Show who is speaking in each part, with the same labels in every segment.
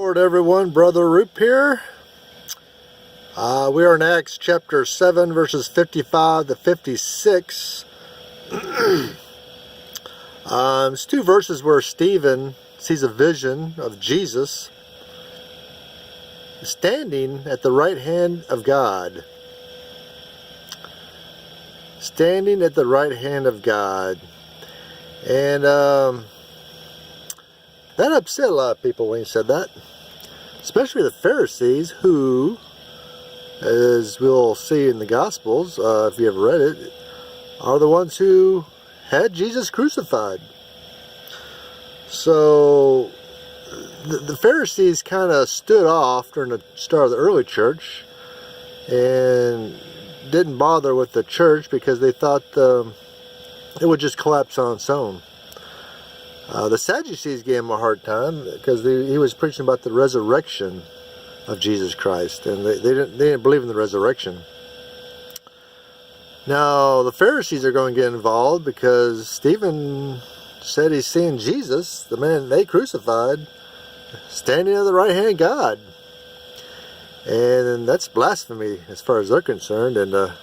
Speaker 1: Lord, everyone. Brother Roop here. We are in Acts chapter 7, verses 55 to 56. It's two verses where Stephen sees a vision of Jesus standing at the right hand of God. Standing at the right hand of God. And that upset a lot of people when he said that. Especially the Pharisees, who, as we'll see in the Gospels, if you ever read it, are the ones who had Jesus crucified. So the Pharisees kind of stood off during the start of the early church and didn't bother with the church because they thought it would just collapse on its own. The Sadducees gave him a hard time because he was preaching about the resurrection of Jesus Christ, and they didn't believe in the resurrection. Now the Pharisees are going to get involved because Stephen said he's seeing Jesus, the man they crucified, standing at the right hand of God, and that's blasphemy as far as they're concerned. And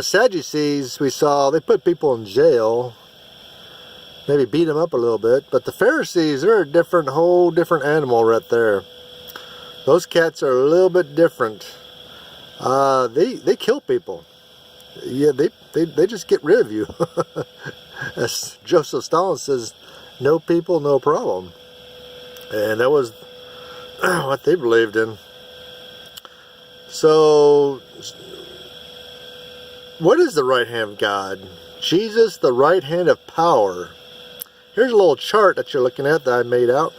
Speaker 1: Sadducees, we saw they put people in jail, maybe beat them up a little bit, but the Pharisees, they're a whole different animal right there. Those cats are a little bit different. They kill people. Yeah, they just get rid of you. As Joseph Stalin says, no people, no problem. And that was what they believed in. So, what is the right hand of God? Jesus, the right hand of power. Here's a little chart that you're looking at that I made out.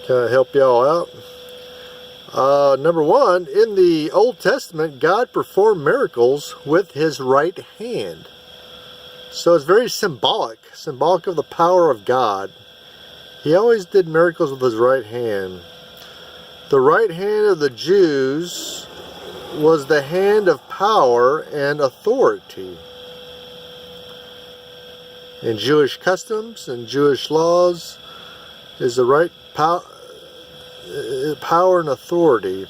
Speaker 1: Kind of help y'all out. Number one, in the Old Testament, God performed miracles with his right hand. So it's very symbolic of the power of God. He always did miracles with his right hand. The right hand of the Jews was the hand of power and authority. In Jewish customs and Jewish laws is the right power and authority.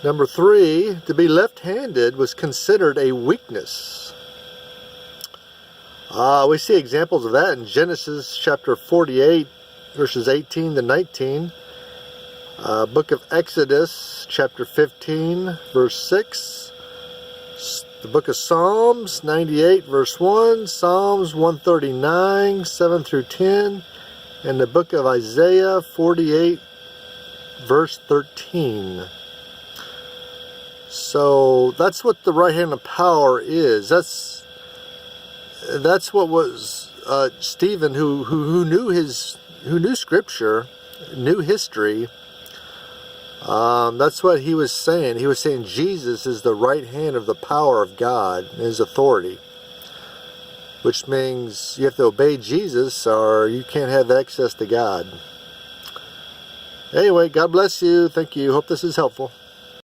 Speaker 1: Number three, to be left-handed was considered a weakness. We see examples of that in Genesis chapter 48, verses 18 to 19. Book of Exodus chapter 15, verse 6. The book of Psalms 98, verse 1. Psalms 139, 7 through 10. And the book of Isaiah 48, verse 13. So that's what the right hand of power is. That's what was Stephen, who knew Scripture, knew history. That's what he was saying. He was saying Jesus is the right hand of the power of God and his authority, which means you have to obey Jesus or you can't have access to God. Anyway, God bless you. Thank you. Hope this is helpful.